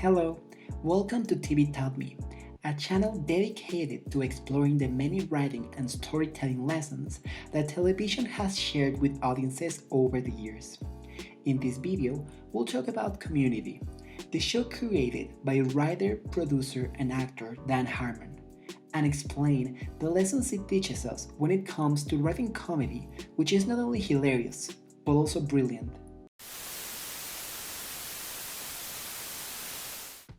Hello, welcome to TV Taught Me, a channel dedicated to exploring the many writing and storytelling lessons that television has shared with audiences over the years. In this video, we'll talk about Community, the show created by writer, producer, and actor Dan Harmon, and explain the lessons it teaches us when it comes to writing comedy, which is not only hilarious, but also brilliant.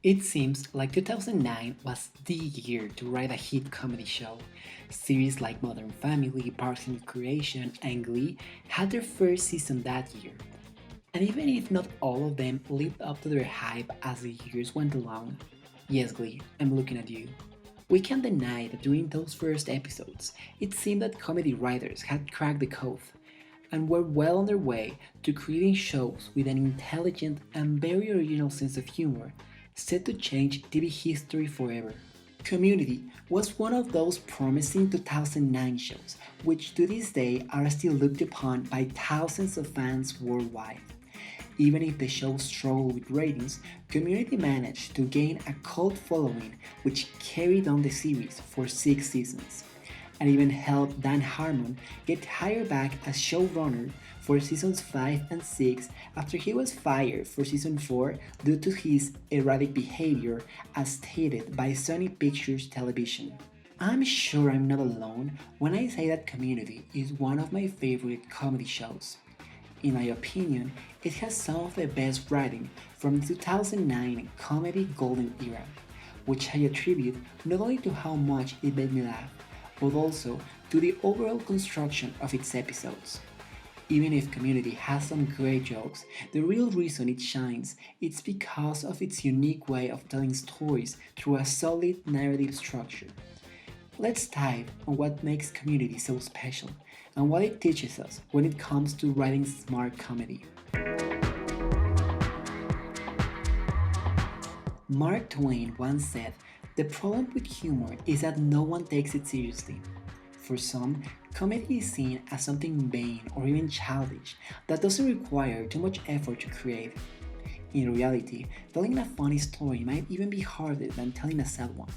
It seems like 2009 was the year to write a hit comedy show. Series like Modern Family, Parks and Recreation, and Glee had their first season that year. And even if not all of them lived up to their hype as the years went along, yes, Glee, I'm looking at you. We can't deny that during those first episodes, it seemed that comedy writers had cracked the code and were well on their way to creating shows with an intelligent and very original sense of humor set to change TV history forever. Community was one of those promising 2009 shows, which to this day are still looked upon by thousands of fans worldwide. Even if the show struggled with ratings, Community managed to gain a cult following which carried on the series for 6 seasons, and even helped Dan Harmon get hired back as showrunner for seasons 5 and 6 after he was fired for season 4 due to his erratic behavior as stated by Sony Pictures Television. I'm sure I'm not alone when I say that Community is one of my favorite comedy shows. In my opinion, it has some of the best writing from the 2009 comedy golden era, which I attribute not only to how much it made me laugh, but also to the overall construction of its episodes. Even if Community has some great jokes, the real reason it shines is because of its unique way of telling stories through a solid narrative structure. Let's dive on what makes Community so special and what it teaches us when it comes to writing smart comedy. Mark Twain once said, "The problem with humor is that no one takes it seriously." For some, comedy is seen as something vain or even childish that doesn't require too much effort to create. In reality, telling a funny story might even be harder than telling a sad one.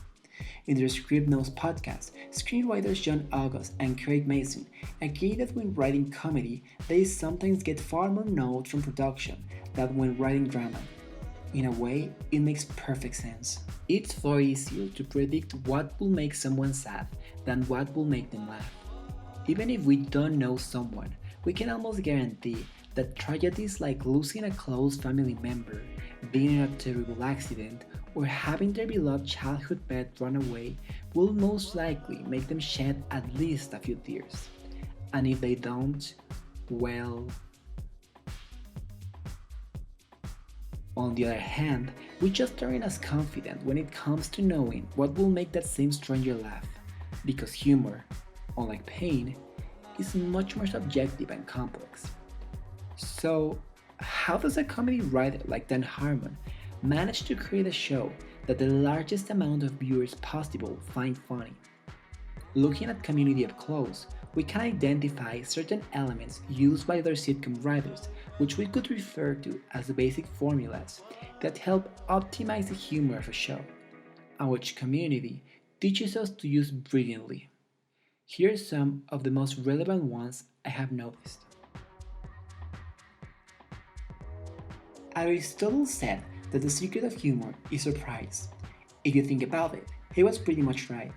In their Script Notes podcast, screenwriters John August and Craig Mason agree that when writing comedy, they sometimes get far more notes from production than when writing drama. In a way, it makes perfect sense. It's far easier to predict what will make someone sad than what will make them laugh. Even if we don't know someone, we can almost guarantee that tragedies like losing a close family member, being in a terrible accident, or having their beloved childhood pet run away will most likely make them shed at least a few tears. And if they don't, well... On the other hand, we just aren't as confident when it comes to knowing what will make that same stranger laugh, because humor, unlike pain, is much more subjective and complex. So, how does a comedy writer like Dan Harmon manage to create a show that the largest amount of viewers possible find funny? Looking at Community up close, we can identify certain elements used by other sitcom writers, which we could refer to as the basic formulas that help optimize the humor of a show, and which Community teaches us to use brilliantly. Here are some of the most relevant ones I have noticed. Aristotle said that the secret of humor is surprise. If you think about it, he was pretty much right.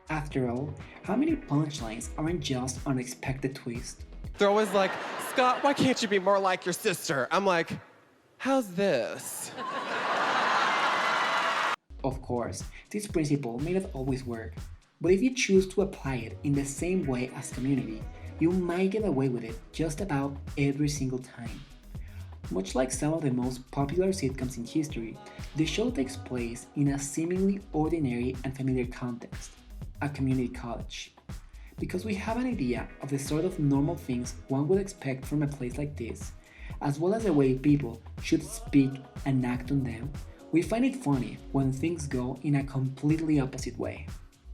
After all, how many punchlines aren't just unexpected twists? They're always like, "Scott, why can't you be more like your sister?" I'm like, how's this? Of course, this principle may not always work, but if you choose to apply it in the same way as Community, you might get away with it just about every single time. Much like some of the most popular sitcoms in history, the show takes place in a seemingly ordinary and familiar context, a community college. Because we have an idea of the sort of normal things one would expect from a place like this, as well as the way people should speak and act on them, we find it funny when things go in a completely opposite way.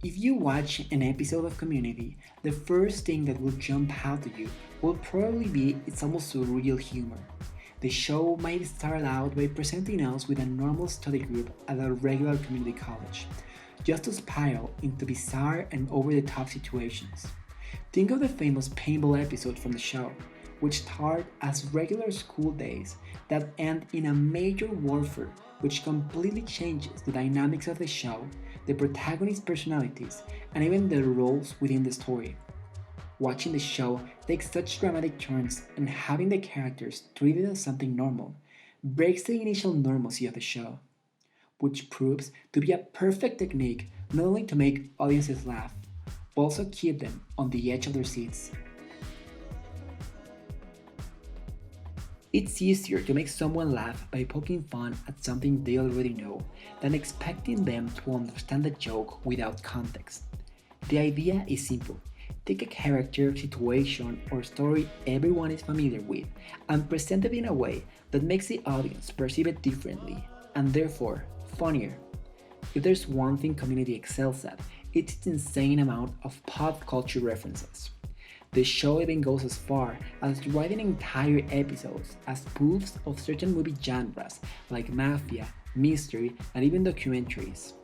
If you watch an episode of Community, the first thing that will jump out to you will probably be its almost surreal humor. The show might start out by presenting us with a normal study group at a regular community college, just to spiral into bizarre and over the top situations. Think of the famous paintball episode from the show, which start as regular school days that end in a major warfare which completely changes the dynamics of the show, the protagonist's personalities, and even their roles within the story. Watching the show takes such dramatic turns and having the characters treated as something normal breaks the initial normalcy of the show, which proves to be a perfect technique not only to make audiences laugh, but also keep them on the edge of their seats. It's easier to make someone laugh by poking fun at something they already know than expecting them to understand the joke without context. The idea is simple. Take a character, situation, or story everyone is familiar with and present it in a way that makes the audience perceive it differently and therefore funnier. If there's one thing Community excels at, it's its insane amount of pop culture references. The show even goes as far as writing entire episodes as spoofs of certain movie genres like mafia, mystery, and even documentaries.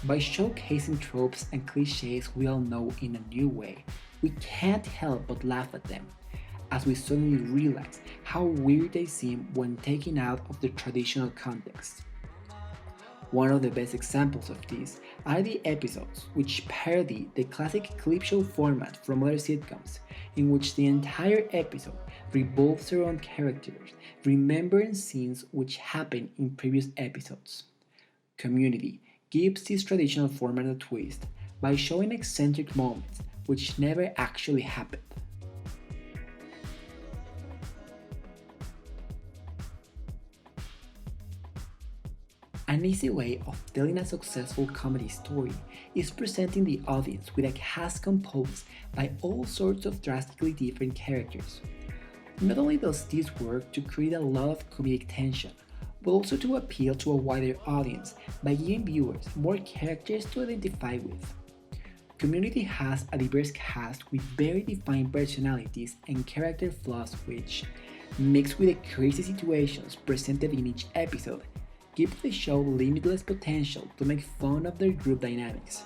By showcasing tropes and cliches we all know in a new way, we can't help but laugh at them, as we suddenly realize how weird they seem when taken out of the traditional context. One of the best examples of this are the episodes which parody the classic clip show format from other sitcoms, in which the entire episode revolves around characters remembering scenes which happened in previous episodes. Community gives this traditional format a twist by showing eccentric moments which never actually happened. An easy way of telling a successful comedy story is presenting the audience with a cast composed by all sorts of drastically different characters. Not only does this work to create a lot of comedic tension, but also to appeal to a wider audience by giving viewers more characters to identify with. Community has a diverse cast with very defined personalities and character flaws which, mixed with the crazy situations presented in each episode, give the show limitless potential to make fun of their group dynamics.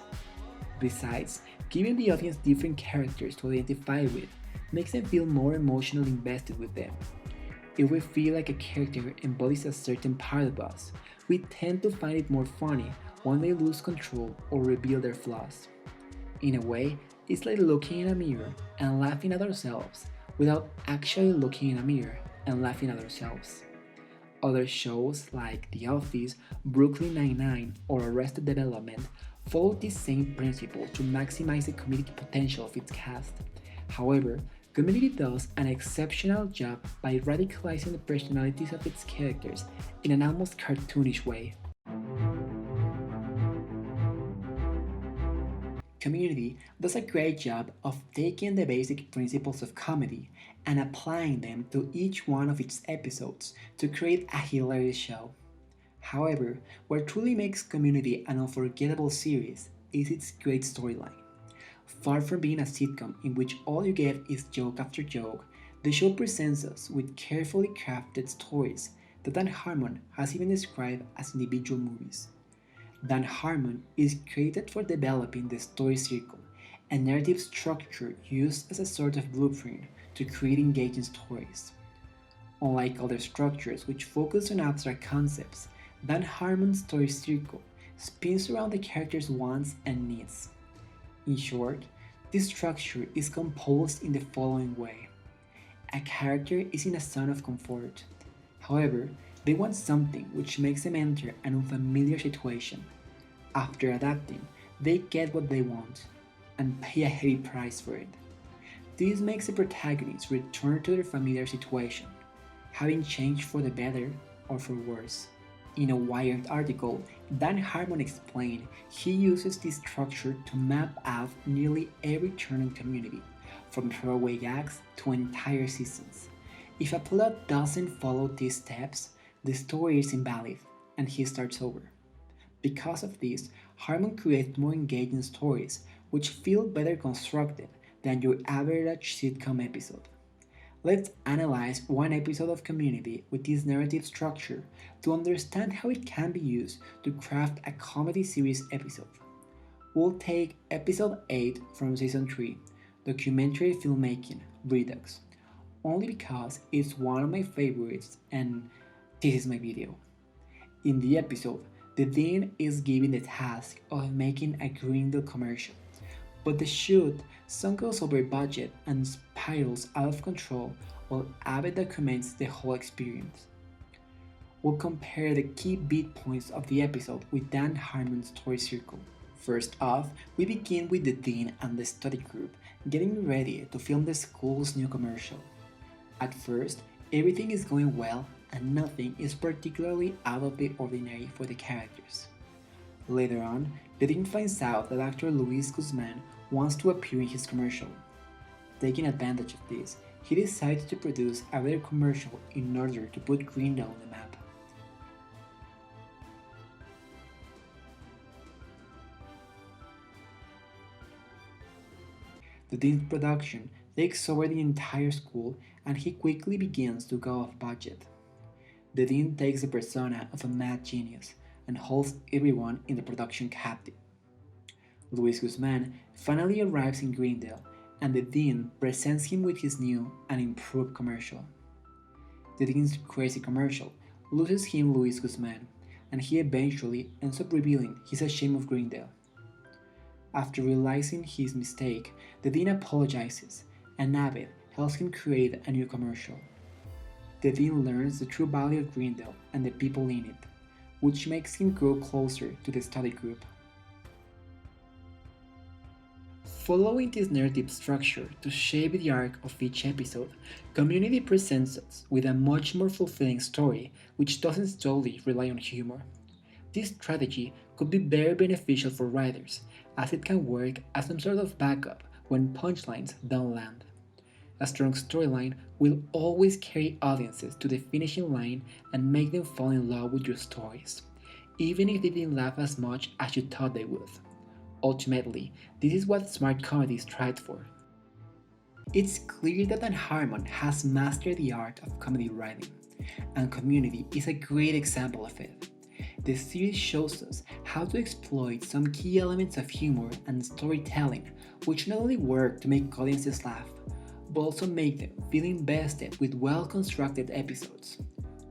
Besides, giving the audience different characters to identify with makes them feel more emotionally invested with them. If we feel like a character embodies a certain part of us, we tend to find it more funny when they lose control or reveal their flaws. In a way, it's like looking in a mirror and laughing at ourselves without actually looking in a mirror and laughing at ourselves. Other shows like The Office, Brooklyn Nine-Nine, or Arrested Development follow this same principle to maximize the comedic potential of its cast. However, Community does an exceptional job by radicalizing the personalities of its characters in an almost cartoonish way. Community does a great job of taking the basic principles of comedy and applying them to each one of its episodes to create a hilarious show. However, what truly makes Community an unforgettable series is its great storyline. Far from being a sitcom in which all you get is joke after joke, the show presents us with carefully crafted stories that Dan Harmon has even described as individual movies. Dan Harmon is created for developing the story circle, a narrative structure used as a sort of blueprint to create engaging stories. Unlike other structures which focus on abstract concepts, Dan Harmon's story circle spins around the characters' wants and needs. In short, this structure is composed in the following way. A character is in a zone of comfort. However, they want something which makes them enter an unfamiliar situation. After adapting, they get what they want and pay a heavy price for it. This makes the protagonists return to their familiar situation, having changed for the better or for worse. In a Wired article, Dan Harmon explained he uses this structure to map out nearly every turn in Community, from throwaway gags to entire seasons. If a plot doesn't follow these steps, the story is invalid and he starts over. Because of this, Harmon creates more engaging stories which feel better constructed than your average sitcom episode. Let's analyze one episode of Community with this narrative structure to understand how it can be used to craft a comedy series episode. We'll take episode 8 from season 3, documentary filmmaking, Redux, only because it's one of my favorites and this is my video. In the episode, the dean is given the task of making a Grindel commercial, but the shoot soon goes over budget and spirals out of control while Abe documents the whole experience. We'll compare the key beat points of the episode with Dan Harmon's story circle. First off, we begin with the dean and the study group getting ready to film the school's new commercial. At first, everything is going well and nothing is particularly out of the ordinary for the characters. Later on, the dean finds out that actor Luis Guzman wants to appear in his commercial. Taking advantage of this, he decides to produce a better commercial in order to put Greendale on the map. The dean's production takes over the entire school and he quickly begins to go off budget. The dean takes the persona of a mad genius and holds everyone in the production captive. Luis Guzman finally arrives in Greendale and the dean presents him with his new and improved commercial. The dean's crazy commercial loses him Luis Guzman and he eventually ends up revealing he's ashamed of Greendale. After realizing his mistake, the dean apologizes and Abed helps him create a new commercial. The dean learns the true value of Greendale and the people in it, which makes him grow closer to the study group. Following this narrative structure to shape the arc of each episode, Community presents us with a much more fulfilling story which doesn't solely rely on humor. This strategy could be very beneficial for writers, as it can work as some sort of backup when punchlines don't land. A strong storyline will always carry audiences to the finishing line and make them fall in love with your stories, even if they didn't laugh as much as you thought they would. Ultimately, this is what smart comedy strives for. It's clear that Dan Harmon has mastered the art of comedy writing, and Community is a great example of it. The series shows us how to exploit some key elements of humor and storytelling, which not only work to make audiences laugh, but also make them feel invested with well-constructed episodes.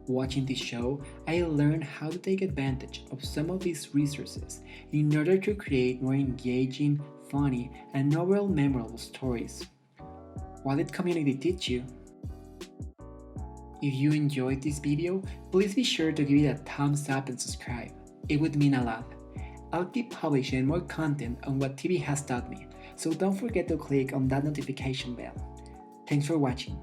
Watching this show, I learned how to take advantage of some of these resources in order to create more engaging, funny, and overall memorable stories. What did Community teach you? If you enjoyed this video, please be sure to give it a thumbs up and subscribe. It would mean a lot. I'll keep publishing more content on what TV has taught me, so don't forget to click on that notification bell. Thanks for watching.